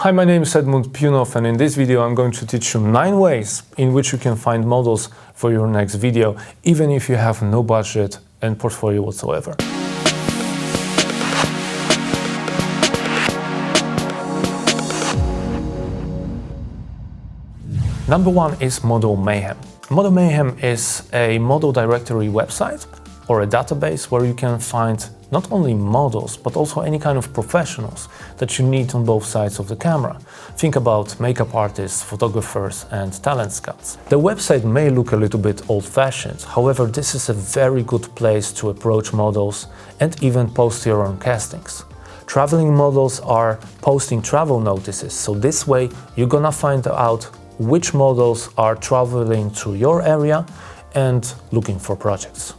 Hi, my name is Edmund Piunow, and in this video I'm going to teach you 9 ways in which you can find models for your next video, even if you have no budget and portfolio whatsoever. Number 1 is Model Mayhem. Model Mayhem is a model directory website or a database where you can find not only models, but also any kind of professionals that you need on both sides of the camera. Think about makeup artists, photographers, and talent scouts. The website may look a little bit old-fashioned, however, this is a very good place to approach models and even post your own castings. Traveling models are posting travel notices, so this way you're gonna find out which models are traveling to your area and looking for projects.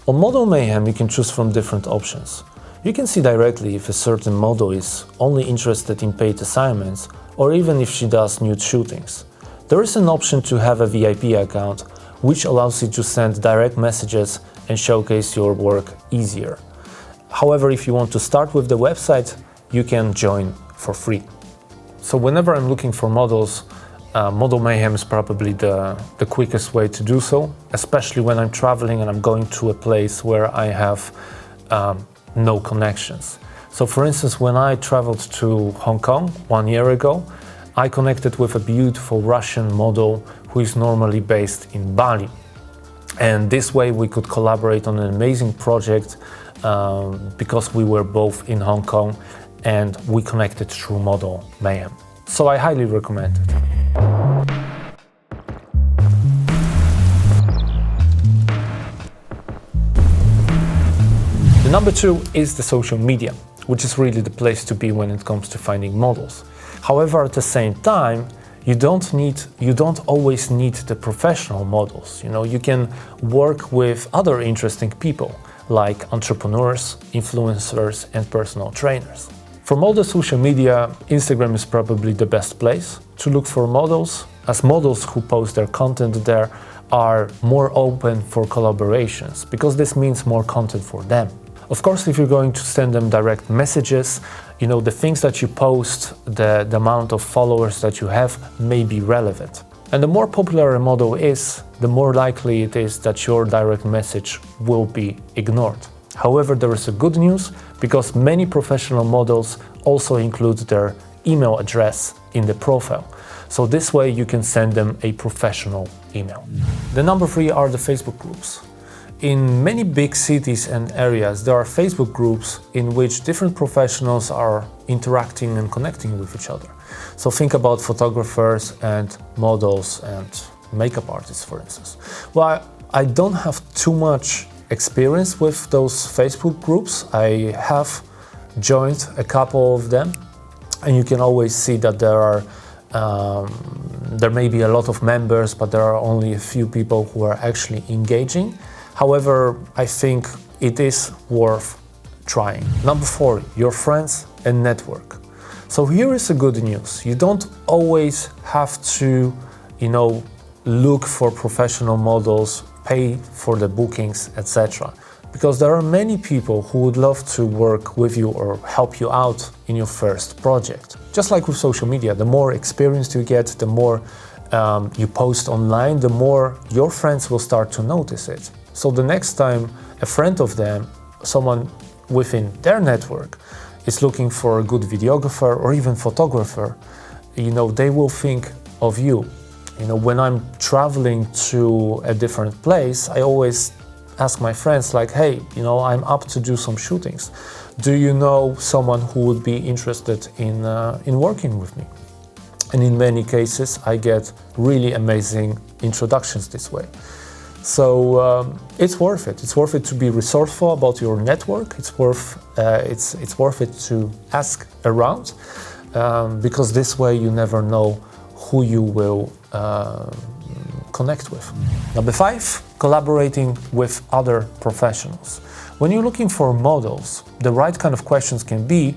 On Model Mayhem, you can choose from different options. You can see directly if a certain model is only interested in paid assignments or even if she does nude shootings. There is an option to have a VIP account, which allows you to send direct messages and showcase your work easier. However, if you want to start with the website, you can join for free. So whenever I'm looking for models, Model Mayhem is probably the quickest way to do so, especially when I'm traveling and I'm going to a place where I have no connections. So for instance, when I traveled to Hong Kong 1 year ago, I connected with a beautiful Russian model who is normally based in Bali. And this way we could collaborate on an amazing project because we were both in Hong Kong and we connected through Model Mayhem. So I highly recommend it. The number 2 is the social media, which is really the place to be when it comes to finding models. However, at the same time, you don't always need the professional models. You can work with other interesting people like entrepreneurs, influencers, and personal trainers. From all the social media, Instagram is probably the best place to look for models, as models who post their content there are more open for collaborations, because this means more content for them. Of course, if you're going to send them direct messages, the things that you post, the amount of followers that you have may be relevant. And the more popular a model is, the more likely it is that your direct message will be ignored. However, there is a good news, because many professional models also include their email address in the profile. So this way you can send them a professional email. The number 3 are the Facebook groups. In many big cities and areas, there are Facebook groups in which different professionals are interacting and connecting with each other. So think about photographers and models and makeup artists, for instance. Well, I don't have too much experience with those Facebook groups. I have joined a couple of them, and you can always see that there may be a lot of members, but there are only a few people who are actually engaging. However, I think it is worth trying. Number 4, your friends and network. So here is the good news. You don't always have to, look for professional models, pay for the bookings, etc. Because there are many people who would love to work with you or help you out in your first project. Just like with social media, the more experience you get, the more you post online, the more your friends will start to notice it. So the next time a friend of them, someone within their network, is looking for a good videographer or even photographer, they will think of you. When I'm traveling to a different place, I always ask my friends like, hey, I'm up to do some shootings. Do you know someone who would be interested in working with me? And in many cases, I get really amazing introductions this way. So it's worth it. It's worth it to be resourceful about your network. It's worth it to ask around, because this way you never know who you will connect with. Number 5, collaborating with other professionals. When you're looking for models, the right kind of questions can be,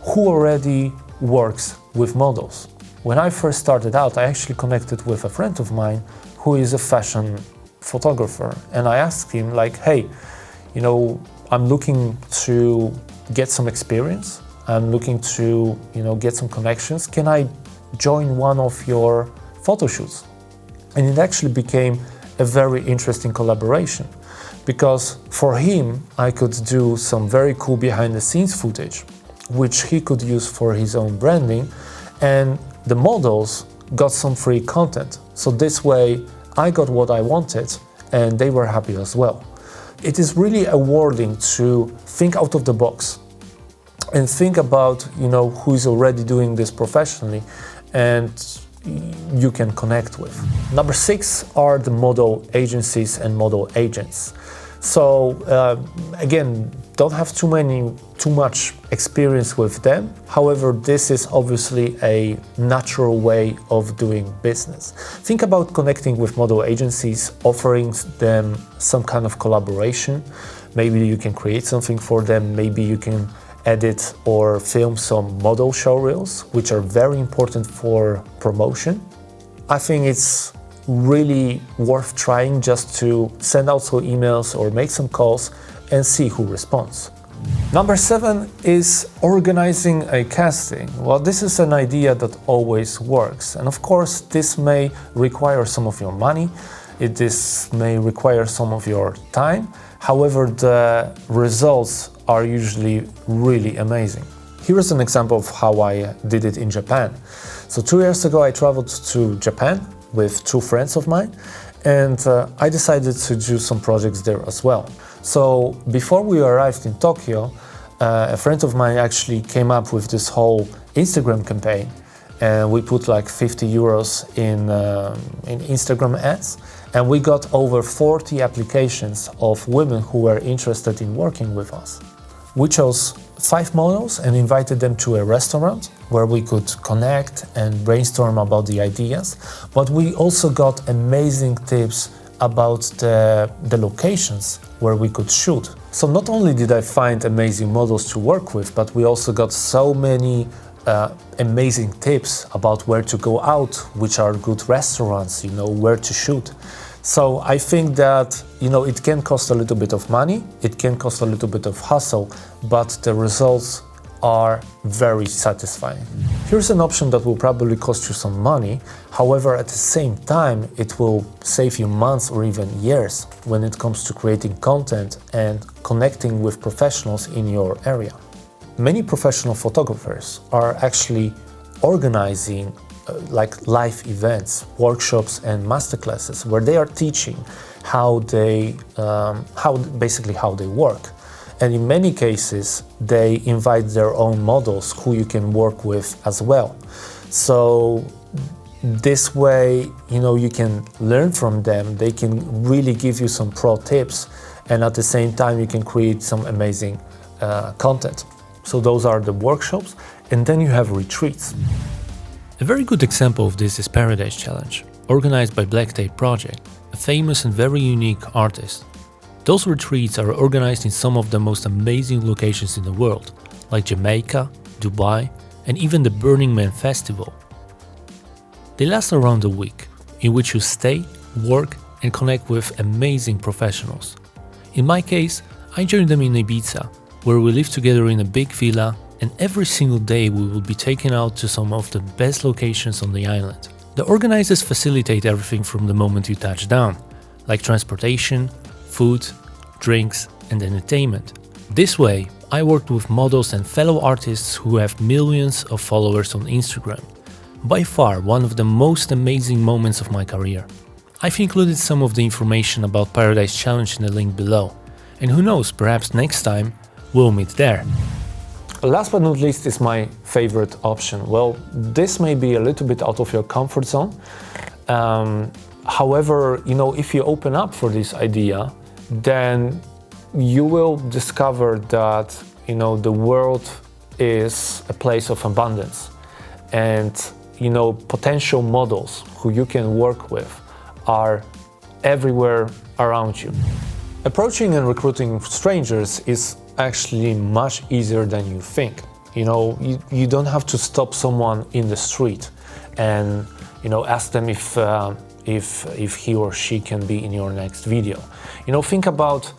who already works with models? When I first started out, I actually connected with a friend of mine who is a fashion photographer, and I asked him like, hey, I'm looking to get some experience. I'm looking to, get some connections. Can I join one of your photo shoots? And it actually became a very interesting collaboration, because for him, I could do some very cool behind the scenes footage, which he could use for his own branding, and the models got some free content. So this way I got what I wanted and they were happy as well. It is really rewarding to think out of the box and think about, who is already doing this professionally and you can connect with. Number 6 are the model agencies and model agents. So again, don't have too much experience with them. However, this is obviously a natural way of doing business. Think about connecting with model agencies, offering them some kind of collaboration. Maybe you can create something for them. Maybe you can edit or film some model showreels, which are very important for promotion. I think it's really worth trying just to send out some emails or make some calls and see who responds. Number 7 is organizing a casting. Well, this is an idea that always works. And of course, this may require some of your money. This may require some of your time. However, the results are usually really amazing. Here is an example of how I did it in Japan. So 2 years ago, I traveled to Japan with 2 friends of mine, and I decided to do some projects there as well. So before we arrived in Tokyo, a friend of mine actually came up with this whole Instagram campaign, and we put like 50 euros in Instagram ads, and we got over 40 applications of women who were interested in working with us. We chose 5 models and invited them to a restaurant where we could connect and brainstorm about the ideas, but we also got amazing tips about the locations where we could shoot. So not only did I find amazing models to work with, but we also got so many amazing tips about where to go out, which are good restaurants, where to shoot. So I think that, it can cost a little bit of money, it can cost a little bit of hustle, but the results are very satisfying. Here's an option that will probably cost you some money. However, at the same time, it will save you months or even years when it comes to creating content and connecting with professionals in your area. Many professional photographers are actually organizing like live events, workshops and masterclasses where they are teaching how they work. And in many cases, they invite their own models who you can work with as well. So this way, you can learn from them. They can really give you some pro tips, and at the same time, you can create some amazing content. So those are the workshops, and then you have retreats. A very good example of this is Paradise Challenge, organized by Black Tape Project, a famous and very unique artist. Those retreats are organized in some of the most amazing locations in the world, like Jamaica, Dubai, and even the Burning Man Festival. They last around a week, in which you stay, work, and connect with amazing professionals. In my case, I joined them in Ibiza, where we live together in a big villa, and every single day we will be taken out to some of the best locations on the island. The organizers facilitate everything from the moment you touch down, like transportation, food, drinks, and entertainment. This way, I worked with models and fellow artists who have millions of followers on Instagram. By far one of the most amazing moments of my career. I've included some of the information about Paradise Challenge in the link below, and who knows, perhaps next time we'll meet there. Last but not least is my favorite option. Well, this may be a little bit out of your comfort zone. However, if you open up for this idea, then you will discover that, the world is a place of abundance. And, potential models who you can work with are everywhere around you. Approaching and recruiting strangers is actually much easier than you think. You don't have to stop someone in the street and ask them if he or she can be in your next video. Think about,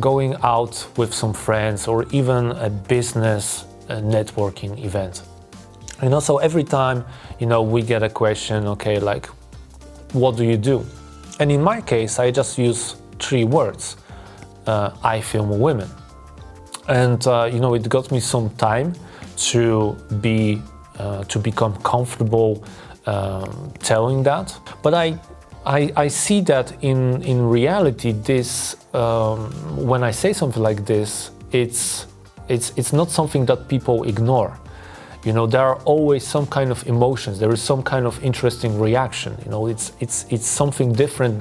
going out with some friends or even a business networking event. You know, so every time, you know, we get a question, okay, like, what do you do? And in my case, I just use 3 words. I film women. And, you know, it got me some time to become comfortable telling that. But I see that in reality, this, when I say something like this, it's not something that people ignore. You know, there are always some kind of emotions. There is some kind of interesting reaction. You know, it's something different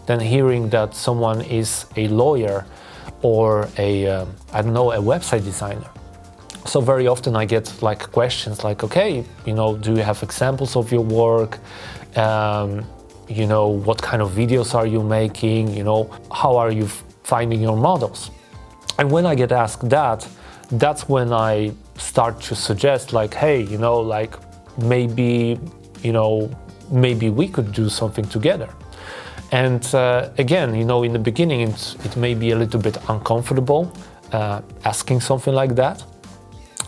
than hearing that someone is a lawyer or a I don't know, a website designer. So very often I get like questions like, okay, you know, do you have examples of your work? You know, what kind of videos are you making? You know, how are you finding your models? And when I get asked that, that's when I start to suggest like, hey, you know, like maybe, you know, maybe we could do something together. And again, you know, in the beginning, it may be a little bit uncomfortable asking something like that.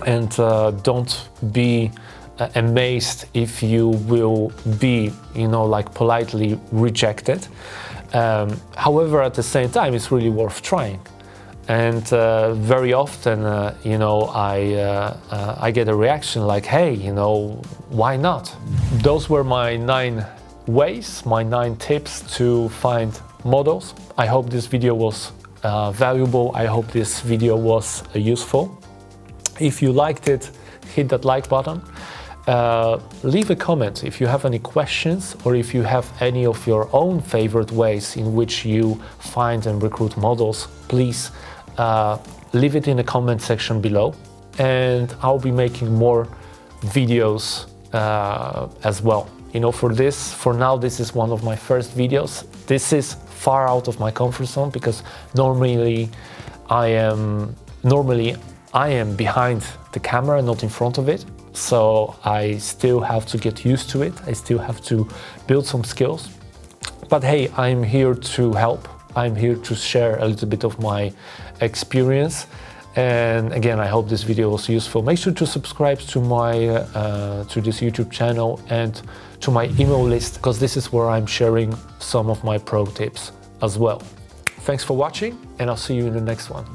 And don't be amazed if you will be, you know, like politely rejected. However, at the same time, it's really worth trying. And very often, you know, I get a reaction like, hey, you know, why not? Those were my 9 ways, my 9 tips to find models. I hope this video was valuable. I hope this video was useful. If you liked it, hit that like button. Leave a comment if you have any questions or if you have any of your own favorite ways in which you find and recruit models. Please leave it in the comment section below, and I'll be making more videos as well. You know, for now, this is one of my first videos. This is far out of my comfort zone because normally I am behind the camera, not in front of it. So I still have to get used to it. I still have to build some skills. But hey, I'm here to help. I'm here to share a little bit of my experience. And again, I hope this video was useful. Make sure to subscribe to my to this YouTube channel and to my email list, because this is where I'm sharing some of my pro tips as well. Thanks for watching, and I'll see you in the next one.